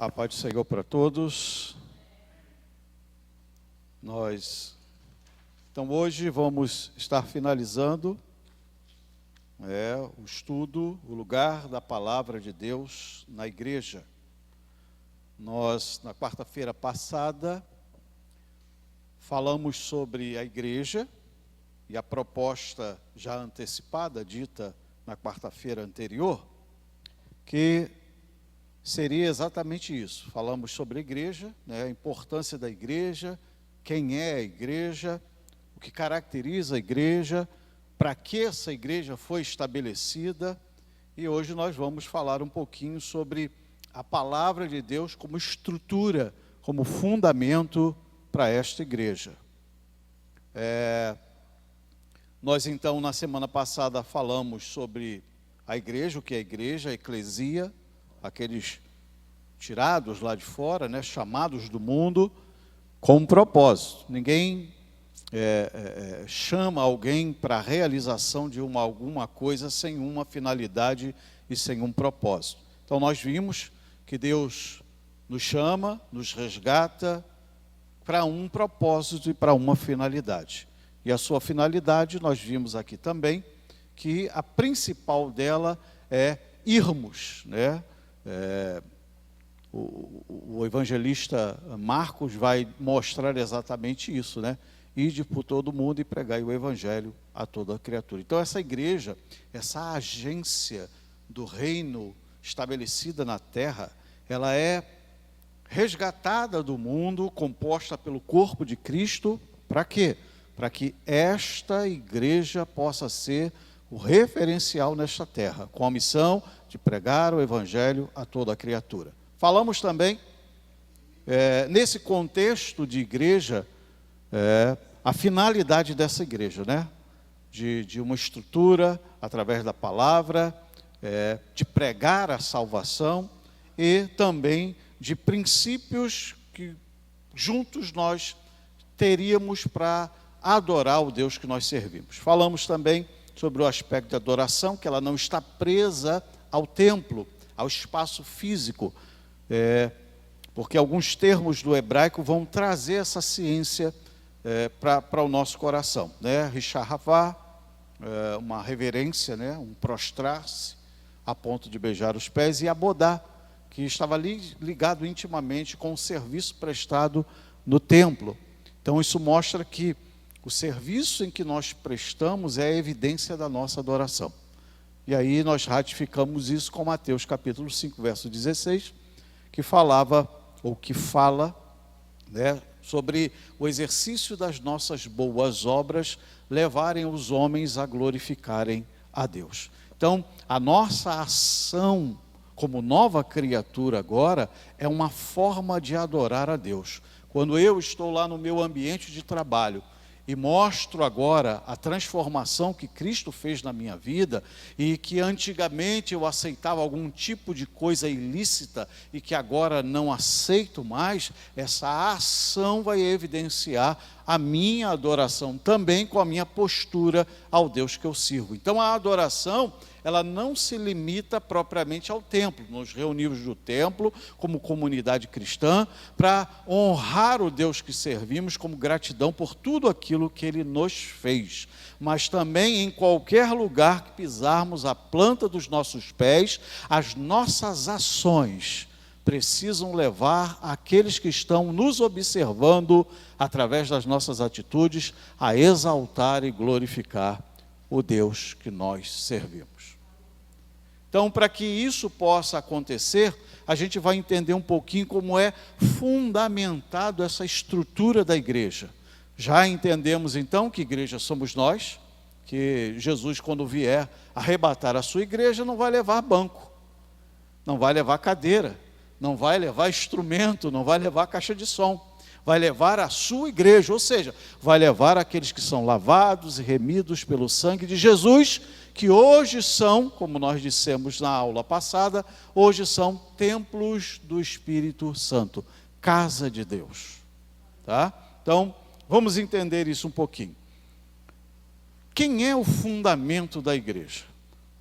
A paz do Senhor para todos. Então hoje vamos estar finalizando o estudo, o lugar da palavra de Deus na igreja. Nós, na quarta-feira passada, falamos sobre a igreja e a proposta já antecipada, dita na quarta-feira anterior, que seria exatamente isso. Falamos sobre a igreja, a importância da igreja, quem é a igreja, o que caracteriza a igreja, para que essa igreja foi estabelecida. E hoje nós vamos falar um pouquinho sobre a palavra de Deus como estrutura, como fundamento para esta igreja. Nós então, na semana passada, falamos sobre a igreja, o que é a igreja, a eclesia, aqueles tirados lá de fora, chamados do mundo, com um propósito. Ninguém chama alguém para a realização de alguma coisa sem uma finalidade e sem um propósito. Então nós vimos que Deus nos chama, nos resgata para um propósito e para uma finalidade. E a sua finalidade, nós vimos aqui também, que a principal dela é irmos, O evangelista Marcos vai mostrar exatamente isso, Ide por todo mundo e pregai o evangelho a toda criatura. Então essa igreja, essa agência do reino estabelecida na terra, ela é resgatada do mundo, composta pelo corpo de Cristo, para quê? Para que esta igreja possa ser o referencial nesta terra, com a missão de pregar o evangelho a toda a criatura. Falamos também, nesse contexto de igreja, a finalidade dessa igreja, de uma estrutura, através da palavra, de pregar a salvação e também de princípios que juntos nós teríamos para adorar o Deus que nós servimos. Falamos também sobre o aspecto de adoração, que ela não está presa ao templo, ao espaço físico, porque alguns termos do hebraico vão trazer essa ciência para o nosso coração, Rishahavá, uma reverência, um prostrar-se a ponto de beijar os pés, e abodá, que estava ligado intimamente com o serviço prestado no templo. Então isso mostra que o serviço em que nós prestamos é a evidência da nossa adoração. E aí nós ratificamos isso com Mateus capítulo 5, verso 16, que falava, ou que fala, sobre o exercício das nossas boas obras levarem os homens a glorificarem a Deus. Então, a nossa ação como nova criatura agora é uma forma de adorar a Deus. Quando eu estou lá no meu ambiente de trabalho e mostro agora a transformação que Cristo fez na minha vida, e que antigamente eu aceitava algum tipo de coisa ilícita e que agora não aceito mais, essa ação vai evidenciar a minha adoração também com a minha postura ao Deus que eu sirvo. Então a adoração, ela não se limita propriamente ao templo. Nos reunimos no templo como comunidade cristã para honrar o Deus que servimos, como gratidão por tudo aquilo que Ele nos fez. Mas também em qualquer lugar que pisarmos a planta dos nossos pés, as nossas ações precisam levar aqueles que estão nos observando, através das nossas atitudes, a exaltar e glorificar o Deus que nós servimos. Então, para que isso possa acontecer, a gente vai entender um pouquinho como é fundamentado essa estrutura da igreja. Já entendemos então que igreja somos nós, que Jesus, quando vier arrebatar a sua igreja, não vai levar banco, não vai levar cadeira, não vai levar instrumento, não vai levar caixa de som. Vai levar a sua igreja, ou seja, vai levar aqueles que são lavados e remidos pelo sangue de Jesus, que hoje são, como nós dissemos na aula passada, hoje são templos do Espírito Santo, casa de Deus. Então, vamos entender isso um pouquinho. Quem é o fundamento da igreja?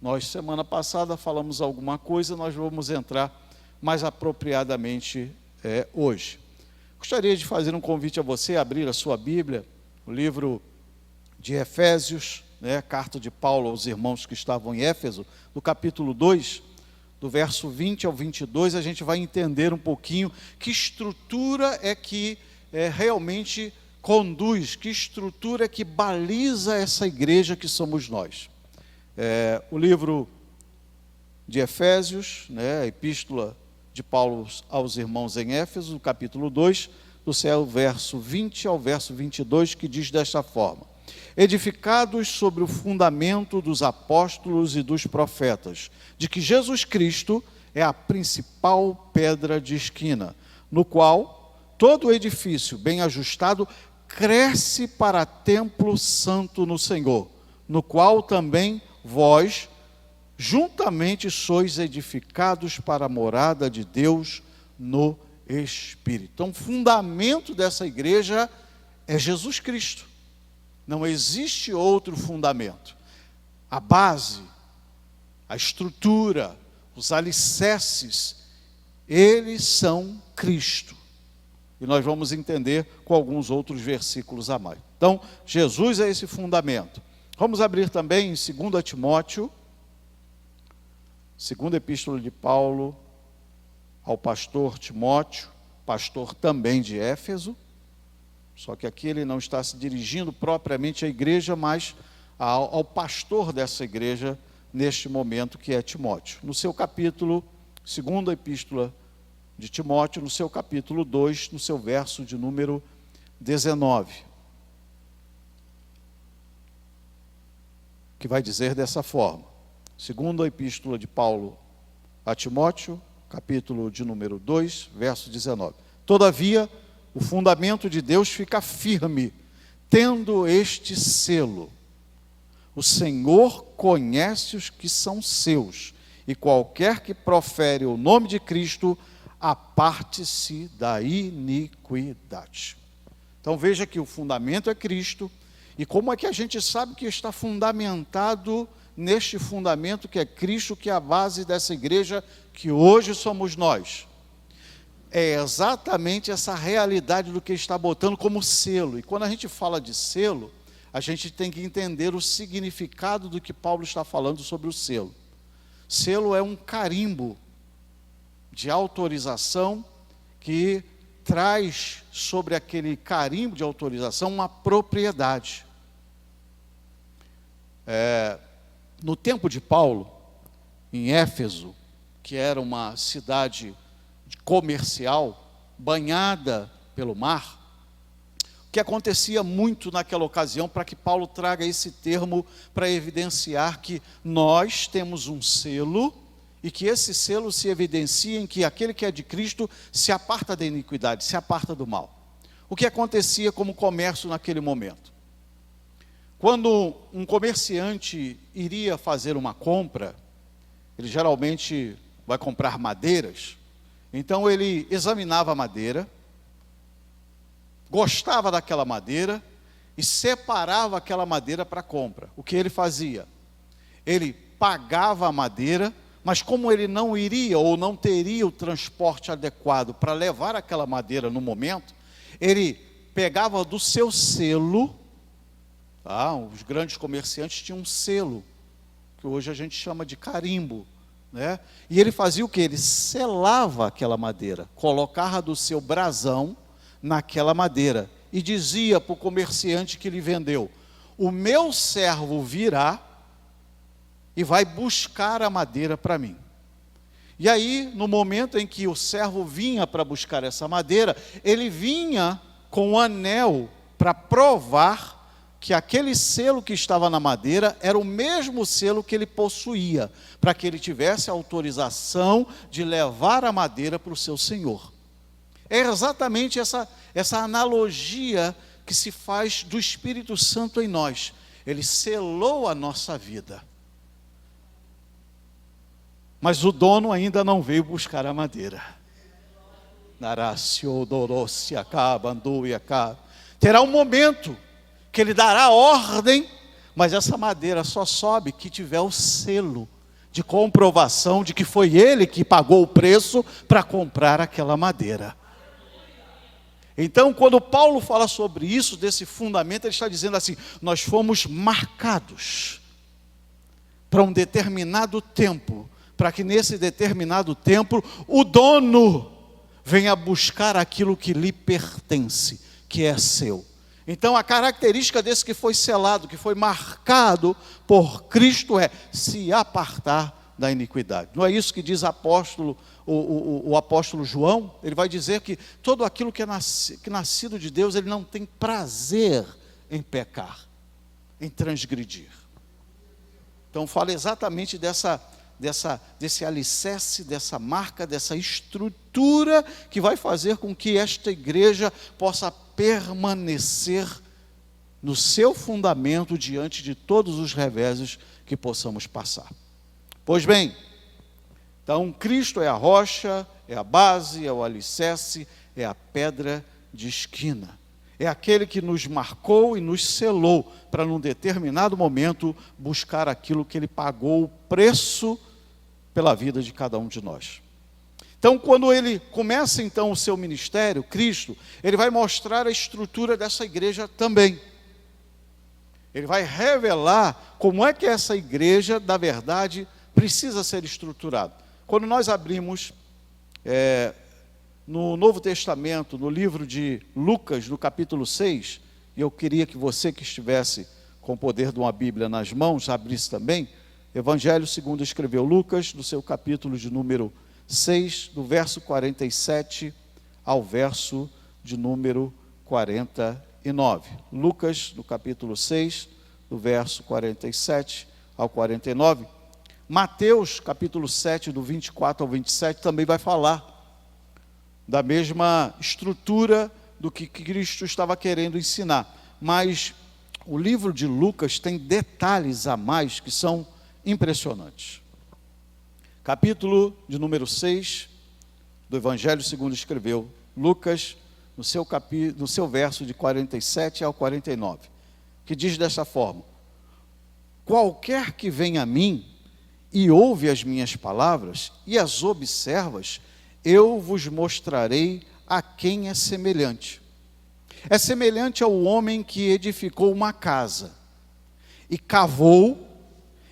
Nós, semana passada, falamos alguma coisa, nós vamos entrar mais apropriadamente hoje. Gostaria de fazer um convite a você a abrir a sua Bíblia, o livro de Efésios, carta de Paulo aos irmãos que estavam em Éfeso, no capítulo 2, do verso 20 ao 22, a gente vai entender um pouquinho que estrutura é que realmente conduz, que estrutura é que baliza essa igreja que somos nós. O livro de Efésios, a epístola de Paulo aos irmãos em Éfeso, capítulo 2, do verso 20 ao verso 22, que diz desta forma: edificados sobre o fundamento dos apóstolos e dos profetas, de que Jesus Cristo é a principal pedra de esquina, no qual todo o edifício bem ajustado cresce para templo santo no Senhor, no qual também vós juntamente sois edificados para a morada de Deus no Espírito. Então, o fundamento dessa igreja é Jesus Cristo. Não existe outro fundamento. A base, a estrutura, os alicerces, eles são Cristo. E nós vamos entender com alguns outros versículos a mais. Então, Jesus é esse fundamento. Vamos abrir também em 2 Timóteo, segunda epístola de Paulo ao pastor Timóteo, pastor também de Éfeso, só que aqui ele não está se dirigindo propriamente à igreja, mas ao pastor dessa igreja, neste momento, que é Timóteo. No seu capítulo, segunda epístola de Timóteo, no seu capítulo 2, no seu verso de número 19, que vai dizer dessa forma: segunda epístola de Paulo a Timóteo, capítulo de número 2, verso 19. Todavia, o fundamento de Deus fica firme, tendo este selo: o Senhor conhece os que são seus, e qualquer que profere o nome de Cristo, aparte-se da iniquidade. Então veja que o fundamento é Cristo, e como é que a gente sabe que está fundamentado neste fundamento que é Cristo, que é a base dessa igreja que hoje somos nós? É exatamente essa realidade do que está botando como selo. E quando a gente fala de selo, a gente tem que entender o significado do que Paulo está falando sobre o selo. Selo é um carimbo de autorização que traz sobre aquele carimbo de autorização uma propriedade. No tempo de Paulo, em Éfeso, que era uma cidade comercial, banhada pelo mar, o que acontecia muito naquela ocasião, para que Paulo traga esse termo para evidenciar que nós temos um selo, e que esse selo se evidencia em que aquele que é de Cristo se aparta da iniquidade, se aparta do mal. O que acontecia como comércio naquele momento? Quando um comerciante iria fazer uma compra, ele geralmente vai comprar madeiras, então ele examinava a madeira, gostava daquela madeira e separava aquela madeira para compra. O que ele fazia? Ele pagava a madeira, mas como ele não iria ou não teria o transporte adequado para levar aquela madeira no momento, ele pegava do seu selo. Os grandes comerciantes tinham um selo, que hoje a gente chama de carimbo, E ele fazia o que? Ele selava aquela madeira, colocava do seu brasão naquela madeira e dizia para o comerciante que lhe vendeu: o meu servo virá e vai buscar a madeira para mim. E aí, no momento em que o servo vinha para buscar essa madeira, ele vinha com um anel para provar que aquele selo que estava na madeira era o mesmo selo que ele possuía, para que ele tivesse autorização de levar a madeira para o seu senhor. É exatamente essa analogia que se faz do Espírito Santo em nós. Ele selou a nossa vida. Mas o dono ainda não veio buscar a madeira. Terá um momento que ele dará ordem, mas essa madeira só sobe que tiver o selo de comprovação de que foi ele que pagou o preço para comprar aquela madeira. Então, quando Paulo fala sobre isso, desse fundamento, ele está dizendo assim: nós fomos marcados para um determinado tempo, para que nesse determinado tempo o dono venha buscar aquilo que lhe pertence, que é seu. Então a característica desse que foi selado, que foi marcado por Cristo, é se apartar da iniquidade. Não é isso que diz o apóstolo João? Ele vai dizer que todo aquilo que é nascido de Deus, ele não tem prazer em pecar, em transgredir. Então fala exatamente desse alicerce, dessa marca, dessa estrutura que vai fazer com que esta igreja possa permanecer no seu fundamento diante de todos os reveses que possamos passar. Pois bem, então Cristo é a rocha, é a base, é o alicerce, é a pedra de esquina. É aquele que nos marcou e nos selou para, num determinado momento, buscar aquilo que ele pagou o preço pela vida de cada um de nós. Então, quando ele começa então o seu ministério, Cristo, ele vai mostrar a estrutura dessa igreja também. Ele vai revelar como é que essa igreja, da verdade, precisa ser estruturada. Quando nós abrimos no Novo Testamento, no livro de Lucas, no capítulo 6, e eu queria que você que estivesse com o poder de uma Bíblia nas mãos, abrisse também, Evangelho segundo escreveu Lucas, no seu capítulo de número 6, do verso 47 ao verso de número 49. Lucas, no capítulo 6, do verso 47 ao 49. Mateus, capítulo 7, do 24 ao 27, também vai falar da mesma estrutura do que Cristo estava querendo ensinar. Mas o livro de Lucas tem detalhes a mais que são impressionantes. Capítulo de número 6 do Evangelho segundo escreveu Lucas, no seu verso de 47 ao 49, que diz dessa forma: qualquer que vem a mim e ouve as minhas palavras e as observas, eu vos mostrarei a quem é semelhante. É semelhante ao homem que edificou uma casa, e cavou,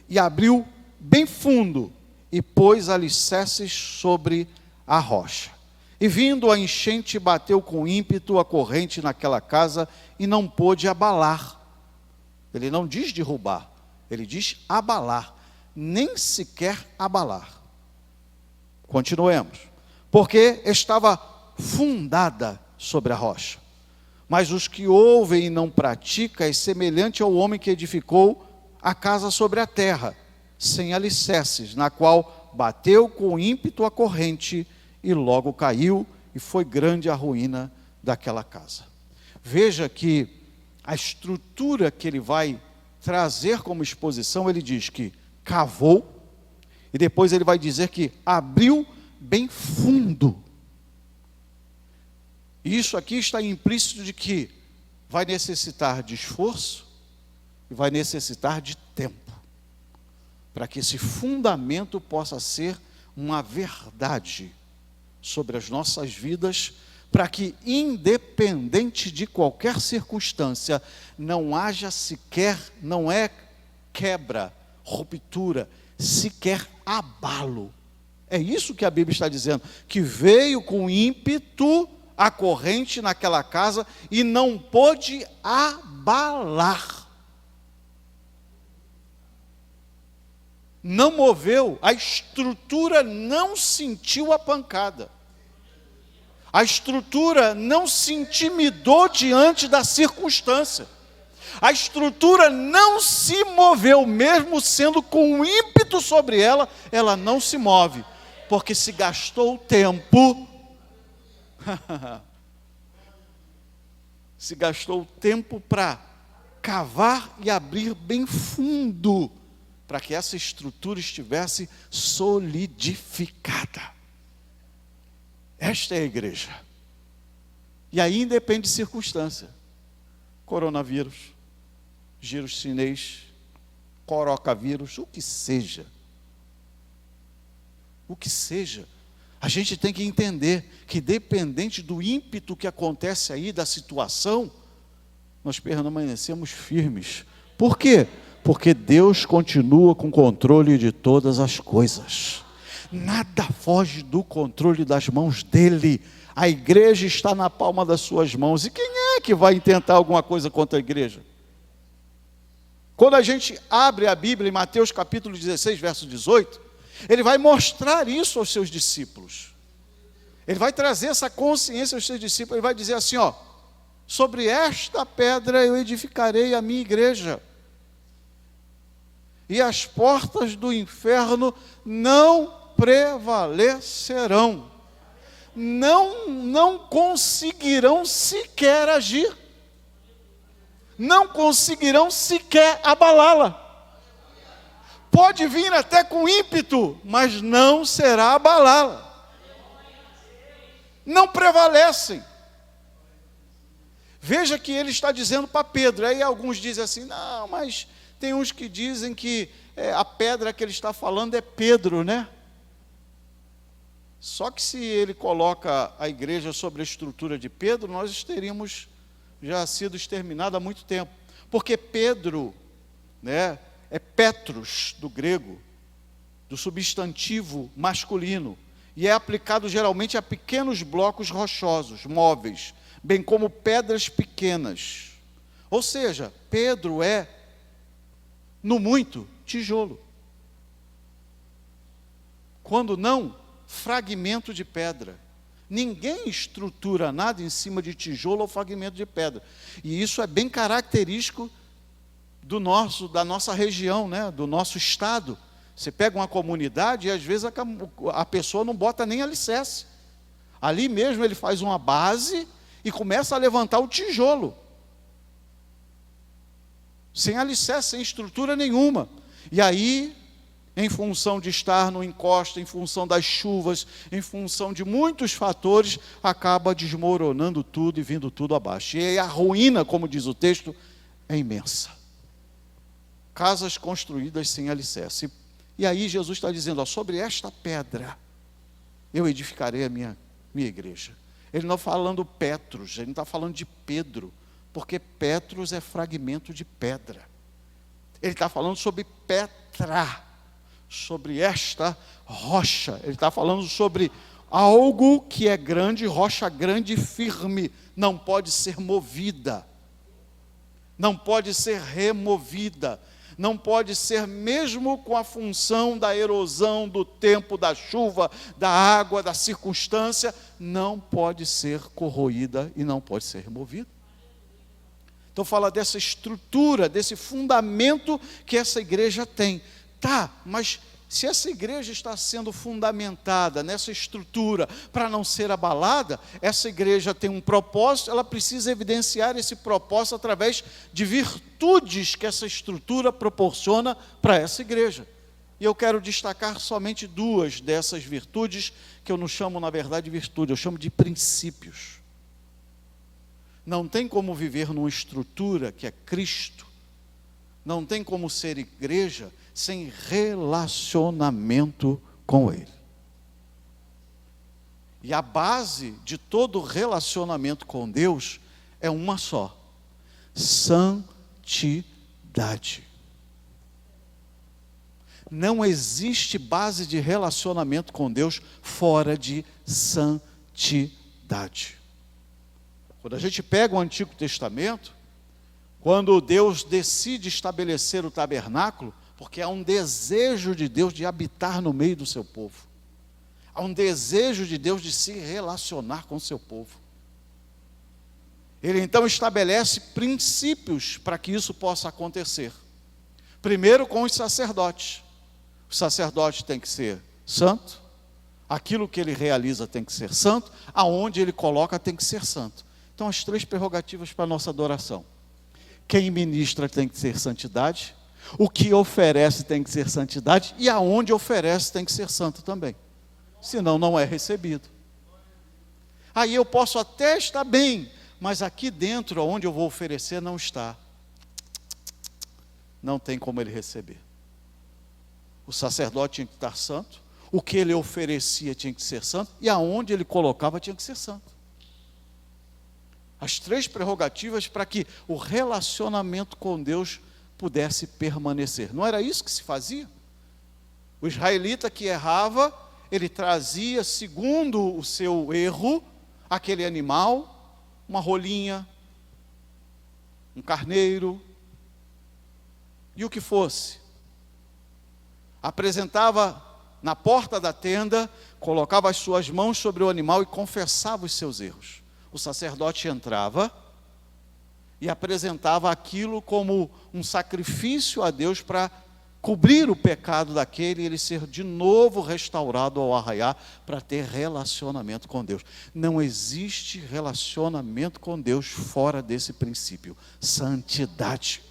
e abriu bem fundo, e pôs alicerces sobre a rocha. E vindo a enchente, bateu com ímpeto a corrente naquela casa, e não pôde abalar. Ele não diz derrubar, ele diz abalar, nem sequer abalar. Continuemos. Porque estava fundada sobre a rocha. Mas os que ouvem e não praticam é semelhante ao homem que edificou a casa sobre a terra, sem alicerces, na qual bateu com ímpeto a corrente e logo caiu, e foi grande a ruína daquela casa. Veja que a estrutura que ele vai trazer como exposição, ele diz que cavou, e depois ele vai dizer que abriu bem fundo. Isso aqui está implícito de que vai necessitar de esforço e vai necessitar de tempo, para que esse fundamento possa ser uma verdade sobre as nossas vidas, para que, independente de qualquer circunstância, não haja sequer, não é quebra, ruptura, sequer abalo. É isso que a Bíblia está dizendo, que veio com ímpeto a corrente naquela casa e não pôde abalar. Não moveu, a estrutura não sentiu a pancada. A estrutura não se intimidou diante da circunstância. A estrutura não se moveu, mesmo sendo com ímpeto sobre ela, ela não se move, porque se gastou tempo, se gastou tempo para cavar e abrir bem fundo, para que essa estrutura estivesse solidificada. Esta é a igreja. E aí independe de circunstância. Coronavírus, giro chinês, corocavírus, o que seja. o que seja. A gente tem que entender que, dependente do ímpeto que acontece aí, da situação, nós permanecemos firmes. Por quê? Porque Deus continua com o controle de todas as coisas. Nada foge do controle das mãos dele. A igreja está na palma das suas mãos. E quem é que vai intentar alguma coisa contra a igreja? Quando a gente abre a Bíblia em Mateus capítulo 16, verso 18, ele vai mostrar isso aos seus discípulos. Ele vai trazer essa consciência aos seus discípulos. Ele vai dizer assim, ó: sobre esta pedra eu edificarei a minha igreja, e as portas do inferno não prevalecerão. Não conseguirão sequer agir. Não conseguirão sequer abalá-la. Pode vir até com ímpeto, mas não será abalá-la. Não prevalecem. Veja que ele está dizendo para Pedro. Aí alguns dizem assim, não, mas tem uns que dizem que a pedra que ele está falando é Pedro, né? Só que se ele coloca a igreja sobre a estrutura de Pedro, nós teríamos já sido exterminados há muito tempo. Porque Pedro, né, é Petros, do grego, do substantivo masculino, e é aplicado geralmente a pequenos blocos rochosos, móveis, bem como pedras pequenas. Ou seja, Pedro é, no muito, tijolo. Quando não, fragmento de pedra. Ninguém estrutura nada em cima de tijolo ou fragmento de pedra. E isso é bem característico da nossa região, né? Do nosso estado. Você pega uma comunidade e às vezes a pessoa não bota nem alicerce. Ali mesmo ele faz uma base e começa a levantar o tijolo. Sem alicerce, sem estrutura nenhuma. E aí, em função de estar no encosto, em função das chuvas, em função de muitos fatores, acaba desmoronando tudo e vindo tudo abaixo. E a ruína, como diz o texto, é imensa. Casas construídas sem alicerce. E aí Jesus está dizendo, ó, sobre esta pedra eu edificarei a minha igreja. Ele não está falando Petros, ele não está falando de Pedro, porque Petros é fragmento de pedra. Ele está falando sobre Petra, sobre esta rocha. Ele está falando sobre algo que é grande, rocha grande e firme, não pode ser movida, não pode ser removida, não pode ser, mesmo com a função da erosão, do tempo, da chuva, da água, da circunstância, não pode ser corroída e não pode ser removida. Então fala dessa estrutura, desse fundamento que essa igreja tem. Tá, mas se essa igreja está sendo fundamentada nessa estrutura para não ser abalada, essa igreja tem um propósito, ela precisa evidenciar esse propósito através de virtudes que essa estrutura proporciona para essa igreja. E eu quero destacar somente duas dessas virtudes, que eu não chamo, na verdade, de virtude, eu chamo de princípios. Não tem como viver numa estrutura que é Cristo, não tem como ser igreja sem relacionamento com Ele. E a base de todo relacionamento com Deus é uma só: santidade. Não existe base de relacionamento com Deus fora de santidade. Quando a gente pega o Antigo Testamento, quando Deus decide estabelecer o tabernáculo, porque há um desejo de Deus de habitar no meio do seu povo. Há um desejo de Deus de se relacionar com o seu povo. Ele então estabelece princípios para que isso possa acontecer. Primeiro, com os sacerdotes. O sacerdote tem que ser santo, aquilo que ele realiza tem que ser santo, aonde ele coloca tem que ser santo. Então, as três prerrogativas para a nossa adoração. Quem ministra tem que ser santidade, o que oferece tem que ser santidade, e aonde oferece tem que ser santo também. Senão não é recebido. Aí eu posso até estar bem, mas aqui dentro, onde eu vou oferecer, não está. Não tem como ele receber. O sacerdote tinha que estar santo, o que ele oferecia tinha que ser santo, e aonde ele colocava tinha que ser santo. As 3 prerrogativas para que o relacionamento com Deus pudesse permanecer. Não era isso que se fazia? O israelita que errava, ele trazia, segundo o seu erro, aquele animal, uma rolinha, um carneiro, e o que fosse. Apresentava na porta da tenda, colocava as suas mãos sobre o animal e confessava os seus erros. O sacerdote entrava e apresentava aquilo como um sacrifício a Deus para cobrir o pecado daquele e ele ser de novo restaurado ao arraiar para ter relacionamento com Deus. Não existe relacionamento com Deus fora desse princípio, santidade.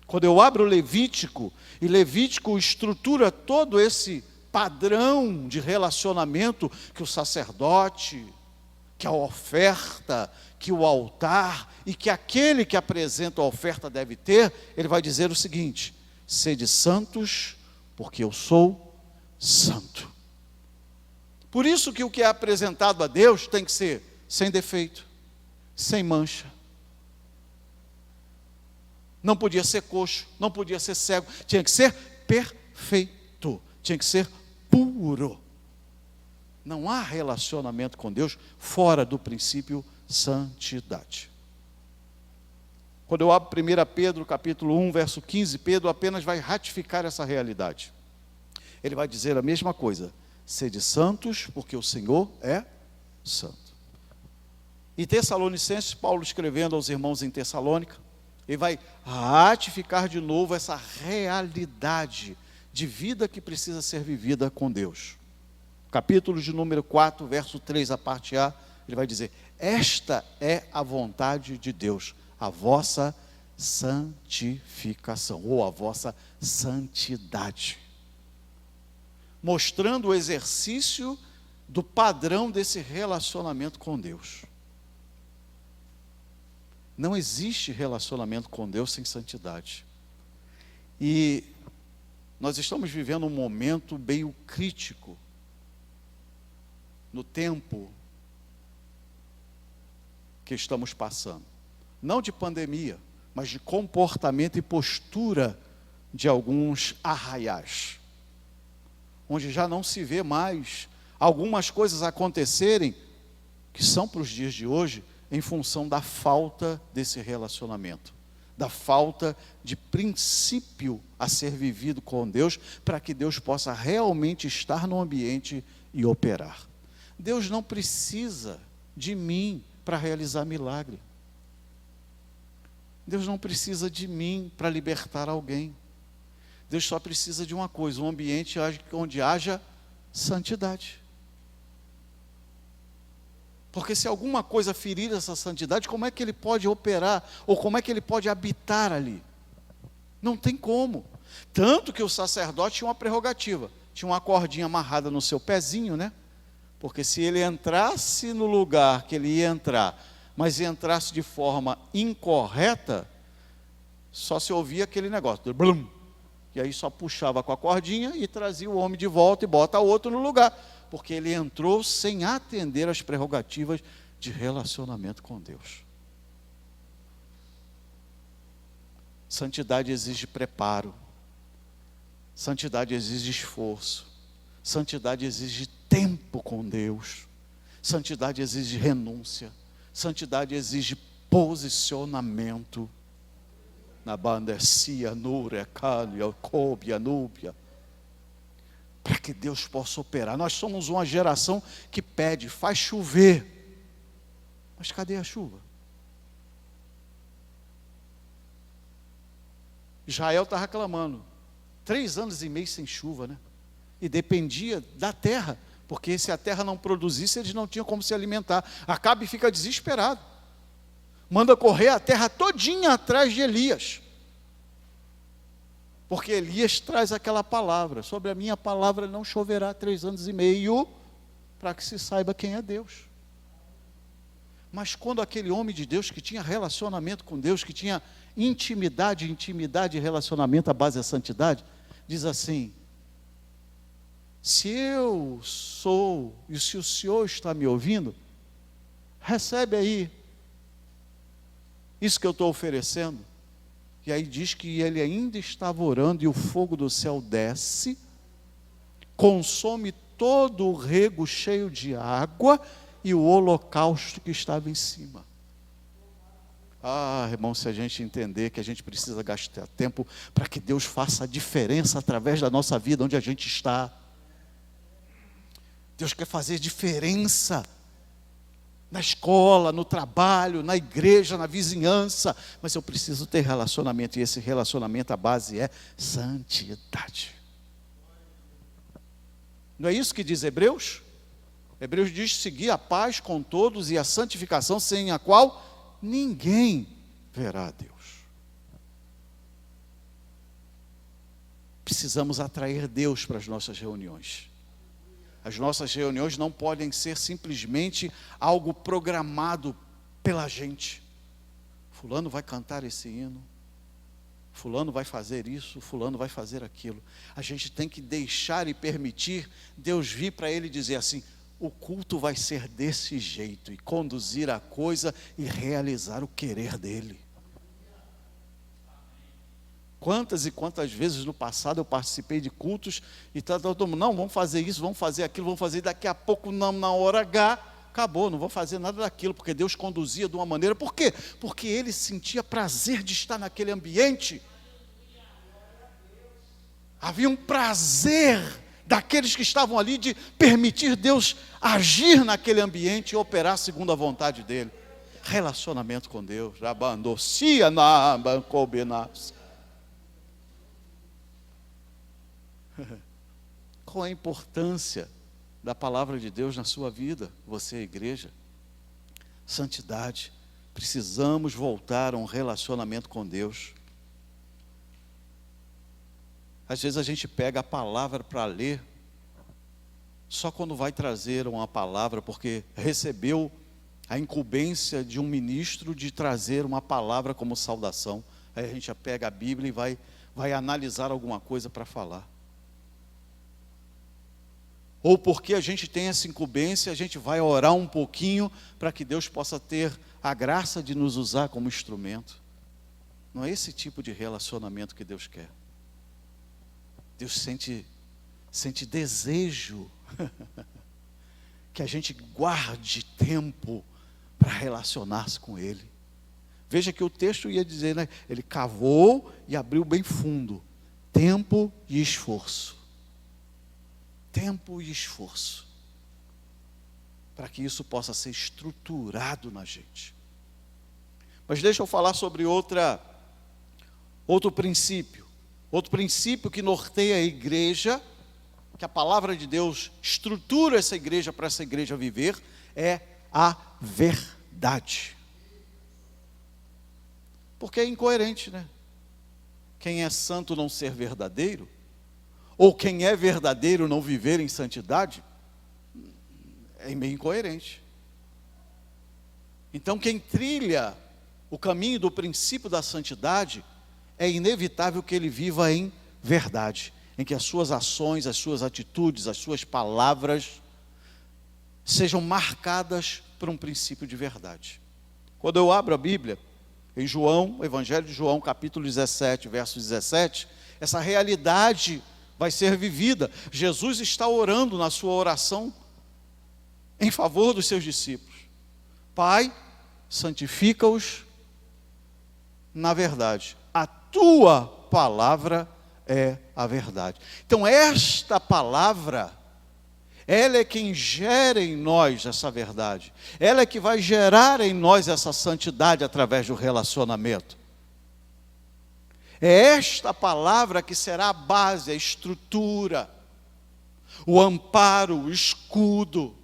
Quando eu abro Levítico, e Levítico estrutura todo esse padrão de relacionamento que o sacerdote, que a oferta, que o altar e que aquele que apresenta a oferta deve ter, ele vai dizer o seguinte: sede santos, porque eu sou santo. Por isso que o que é apresentado a Deus tem que ser sem defeito, sem mancha. Não podia ser coxo, não podia ser cego, tinha que ser perfeito, tinha que ser puro. Não há relacionamento com Deus fora do princípio santidade. Quando eu abro 1 Pedro, capítulo 1, verso 15, Pedro apenas vai ratificar essa realidade. Ele vai dizer a mesma coisa: sede santos, porque o Senhor é santo. Em Tessalonicenses, Paulo escrevendo aos irmãos em Tessalônica, ele vai ratificar de novo essa realidade de vida que precisa ser vivida com Deus. Capítulo de número 4, verso 3, a parte A, ele vai dizer: esta é a vontade de Deus, a vossa santificação, ou a vossa santidade. Mostrando o exercício do padrão desse relacionamento com Deus. Não existe relacionamento com Deus sem santidade. E nós estamos vivendo um momento meio crítico no tempo que estamos passando. Não de pandemia, mas de comportamento e postura de alguns arraiais, onde já não se vê mais algumas coisas acontecerem que são para os dias de hoje em função da falta desse relacionamento, da falta de princípio a ser vivido com Deus, para que Deus possa realmente estar no ambiente e operar. Deus não precisa de mim para realizar milagre. Deus não precisa de mim para libertar alguém. Deus só precisa de uma coisa: um ambiente onde haja santidade. Porque se alguma coisa ferir essa santidade, como é que ele pode operar? Ou como é que ele pode habitar ali? Não tem como. Tanto que o sacerdote tinha uma prerrogativa. Tinha uma cordinha amarrada no seu pezinho, né? Porque se ele entrasse no lugar que ele ia entrar, mas entrasse de forma incorreta, só se ouvia aquele negócio, blum, e aí só puxava com a cordinha e trazia o homem de volta e bota outro no lugar, porque ele entrou sem atender às prerrogativas de relacionamento com Deus. Santidade exige preparo, santidade exige esforço, santidade exige tempo com Deus, santidade exige renúncia, santidade exige posicionamento. Na banda Cia, Núria, Cânia, Cóbia, Núbia, para que Deus possa operar. Nós somos uma geração que pede, faz chover, mas cadê a chuva? Israel está reclamando, 3 anos e meio sem chuva, né? E dependia da terra, porque se a terra não produzisse, eles não tinham como se alimentar. Acabe fica desesperado, manda correr a terra todinha atrás de Elias, porque Elias traz aquela palavra: sobre a minha palavra não choverá 3 anos e meio, para que se saiba quem é Deus. Mas quando aquele homem de Deus, que tinha relacionamento com Deus, que tinha intimidade e relacionamento à base da santidade, diz assim: Se eu sou, e se o Senhor está me ouvindo, recebe aí isso que eu estou oferecendo. E aí diz que ele ainda estava orando e o fogo do céu desce, consome todo o rego cheio de água e o holocausto que estava em cima. Ah, irmão, se a gente entender que a gente precisa gastar tempo para que Deus faça a diferença através da nossa vida, onde a gente está. Deus quer fazer diferença na escola, no trabalho, na igreja, na vizinhança, mas eu preciso ter relacionamento, e esse relacionamento, a base é santidade. Não é isso que diz Hebreus? Hebreus diz: seguir a paz com todos e a santificação, sem a qual ninguém verá a Deus. Precisamos atrair Deus para as nossas reuniões. As nossas reuniões não podem ser simplesmente algo programado pela gente. Fulano vai cantar esse hino, fulano vai fazer isso, fulano vai fazer aquilo. A gente tem que deixar e permitir Deus vir para ele e dizer assim: o culto vai ser desse jeito, e conduzir a coisa e realizar o querer dele. Quantas e quantas vezes no passado eu participei de cultos e todo mundo, não, vamos fazer isso, vamos fazer aquilo, vamos fazer, daqui a pouco, na hora H, acabou, não vou fazer nada daquilo, porque Deus conduzia de uma maneira. Por quê? Porque ele sentia prazer de estar naquele ambiente. Havia um prazer daqueles que estavam ali de permitir Deus agir naquele ambiente e operar segundo a vontade dele. Relacionamento com Deus. Qual a importância da palavra de Deus na sua vida, você, igreja? Santidade. Precisamos voltar a um relacionamento com Deus. Às vezes a gente pega a palavra para ler só quando vai trazer uma palavra, porque recebeu a incumbência de um ministro de trazer uma palavra como saudação. Aí a gente já pega a Bíblia e vai analisar alguma coisa para falar. Ou porque a gente tem essa incumbência, a gente vai orar um pouquinho para que Deus possa ter a graça de nos usar como instrumento. Não é esse tipo de relacionamento que Deus quer. Deus sente desejo que a gente guarde tempo para relacionar-se com Ele. Veja que o texto ia dizer, né? Ele cavou e abriu bem fundo. Tempo e esforço. Tempo e esforço. Para que isso possa ser estruturado na gente. Mas deixa eu falar sobre outro princípio. Outro princípio que norteia a igreja, que a palavra de Deus estrutura essa igreja para essa igreja viver, é a verdade. Porque é incoerente, né? Quem é santo não ser verdadeiro, ou quem é verdadeiro não viver em santidade, é meio incoerente. Então quem trilha o caminho do princípio da santidade, é inevitável que ele viva em verdade, em que as suas ações, as suas atitudes, as suas palavras sejam marcadas por um princípio de verdade. Quando eu abro a Bíblia, em João, Evangelho de João, capítulo 17, verso 17, essa realidade vai ser vivida. Jesus está orando na sua oração em favor dos seus discípulos. Pai, santifica-os na verdade. A tua palavra é a verdade. Então esta palavra, ela é quem gera em nós essa verdade. Ela é que vai gerar em nós essa santidade através do relacionamento. É esta palavra que será a base, a estrutura, o amparo, o escudo,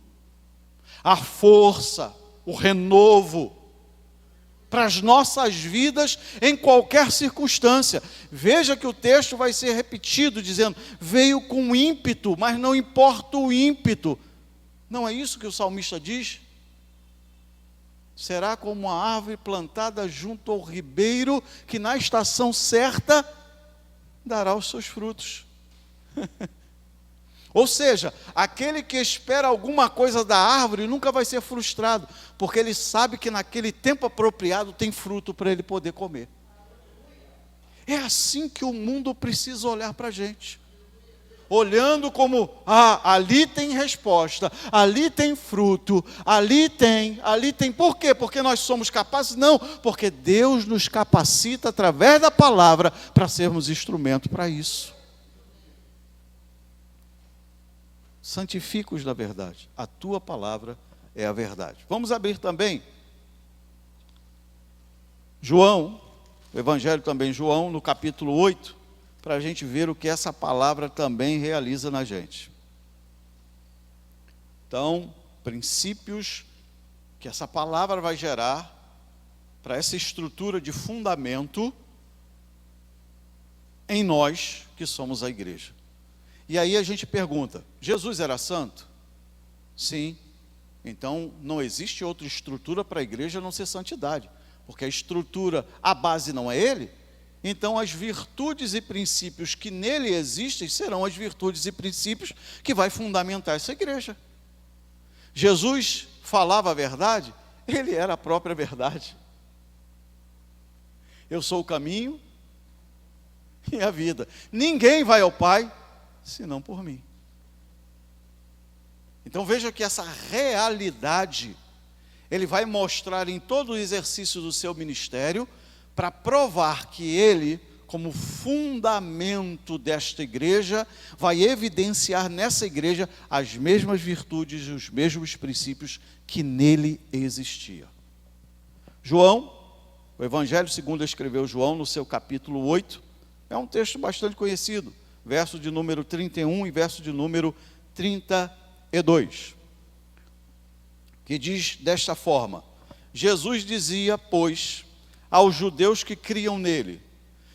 a força, o renovo para as nossas vidas em qualquer circunstância. Veja que o texto vai ser repetido dizendo: veio com ímpeto, mas não importa o ímpeto. Não é isso que o salmista diz? Será como uma árvore plantada junto ao ribeiro, que na estação certa dará os seus frutos. Ou seja, aquele que espera alguma coisa da árvore nunca vai ser frustrado, porque ele sabe que naquele tempo apropriado tem fruto para ele poder comer. É assim que o mundo precisa olhar para a gente. Olhando como, ali tem resposta, ali tem fruto, ali tem. Por quê? Porque nós somos capazes? Não, porque Deus nos capacita através da palavra para sermos instrumento para isso. Santifica-os na verdade, a tua palavra é a verdade. Vamos abrir também João, o Evangelho também João, no capítulo 8, para a gente ver o que essa palavra também realiza na gente. Então, princípios que essa palavra vai gerar para essa estrutura de fundamento em nós que somos a igreja. E aí a gente pergunta, Jesus era santo? Sim. Então não existe outra estrutura para a igreja a não ser santidade. Porque a estrutura, a base não é ele, então as virtudes e princípios que nele existem serão as virtudes e princípios que vai fundamentar essa igreja. Jesus falava a verdade, ele era a própria verdade. Eu sou o caminho e a vida. Ninguém vai ao Pai senão por mim. Então veja que essa realidade ele vai mostrar em todo o exercício do seu ministério, para provar que ele, como fundamento desta igreja, vai evidenciar nessa igreja as mesmas virtudes e os mesmos princípios que nele existiam. João, o Evangelho segundo escreveu João, no seu capítulo 8, é um texto bastante conhecido, verso de número 31 e verso de número 32. Que diz desta forma: Jesus dizia, pois, aos judeus que criam nele: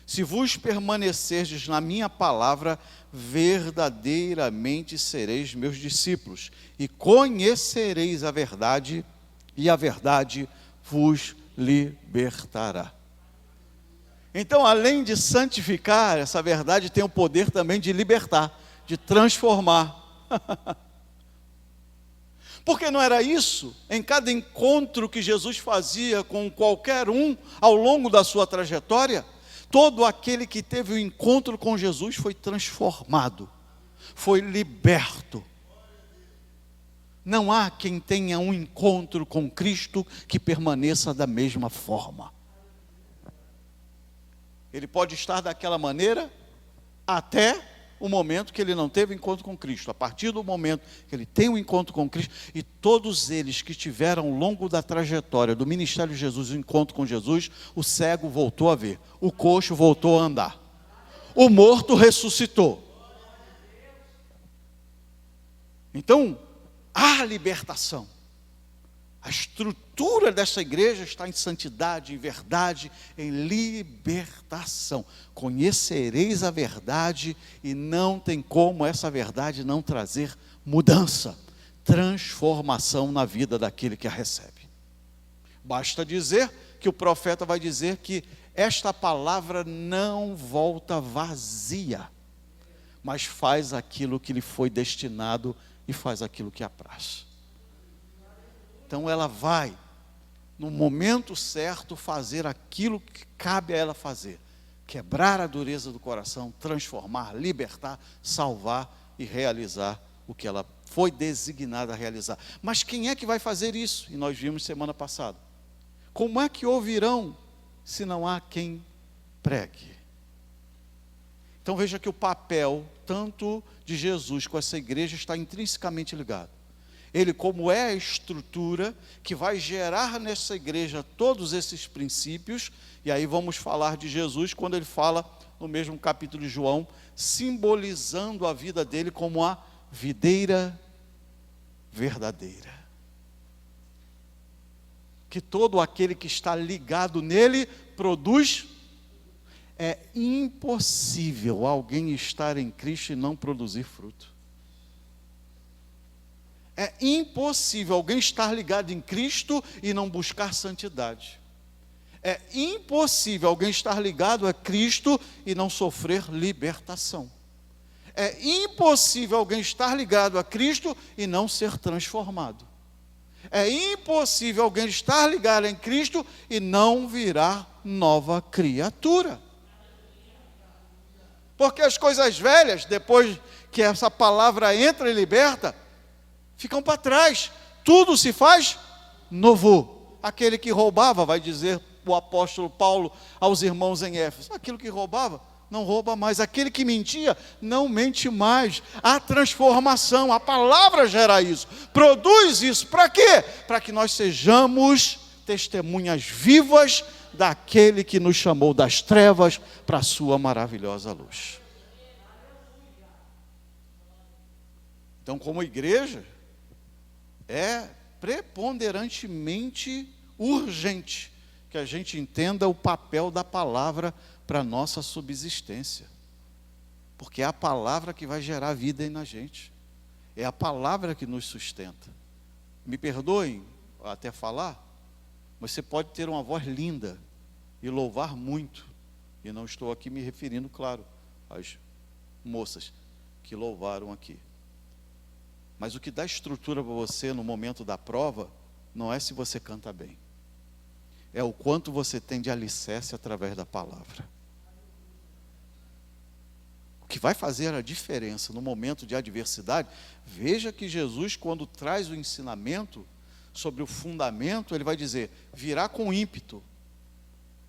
se vos permanecerdes na minha palavra, verdadeiramente sereis meus discípulos, e conhecereis a verdade, e a verdade vos libertará. Então, além de santificar, essa verdade tem o poder também de libertar, de transformar. Porque não era isso? Em cada encontro que Jesus fazia com qualquer um ao longo da sua trajetória, todo aquele que teve o encontro com Jesus foi transformado, foi liberto. Não há quem tenha um encontro com Cristo que permaneça da mesma forma. Ele pode estar daquela maneira até o momento que ele não teve encontro com Cristo. A partir do momento que ele tem um encontro com Cristo, e todos eles que tiveram ao longo da trajetória do ministério de Jesus, o encontro com Jesus, o cego voltou a ver, o coxo voltou a andar, o morto ressuscitou. Então, há libertação. A estrutura dessa igreja está em santidade, em verdade, em libertação. Conhecereis a verdade e não tem como essa verdade não trazer mudança, transformação na vida daquele que a recebe. Basta dizer que o profeta vai dizer que esta palavra não volta vazia, mas faz aquilo que lhe foi destinado e faz aquilo que apraz. Então ela vai, no momento certo, fazer aquilo que cabe a ela fazer. Quebrar a dureza do coração, transformar, libertar, salvar e realizar o que ela foi designada a realizar. Mas quem é que vai fazer isso? E nós vimos semana passada. Como é que ouvirão se não há quem pregue? Então veja que o papel, tanto de Jesus com essa igreja, está intrinsecamente ligado. Ele, como é a estrutura que vai gerar nessa igreja todos esses princípios, e aí vamos falar de Jesus quando ele fala no mesmo capítulo de João, simbolizando a vida dele como a videira verdadeira. Que todo aquele que está ligado nele produz. É impossível alguém estar em Cristo e não produzir fruto. É impossível alguém estar ligado em Cristo e não buscar santidade. É impossível alguém estar ligado a Cristo e não sofrer libertação. É impossível alguém estar ligado a Cristo e não ser transformado. É impossível alguém estar ligado em Cristo e não virar nova criatura. Porque as coisas velhas, depois que essa palavra entra e liberta, ficam para trás. Tudo se faz novo. Aquele que roubava, vai dizer o apóstolo Paulo aos irmãos em Éfeso, aquilo que roubava, não rouba mais. Aquele que mentia, não mente mais. Há transformação, a palavra gera isso, produz isso. Para quê? Para que nós sejamos testemunhas vivas daquele que nos chamou das trevas para a sua maravilhosa luz. Então, como igreja, é preponderantemente urgente que a gente entenda o papel da palavra para a nossa subsistência. Porque é a palavra que vai gerar vida aí na gente. É a palavra que nos sustenta. Me perdoem até falar, mas você pode ter uma voz linda e louvar muito. E não estou aqui me referindo, claro, às moças que louvaram aqui. Mas o que dá estrutura para você no momento da prova, não é se você canta bem. É o quanto você tem de alicerce através da palavra. O que vai fazer a diferença no momento de adversidade, veja que Jesus, quando traz o ensinamento sobre o fundamento, ele vai dizer, virá com ímpeto.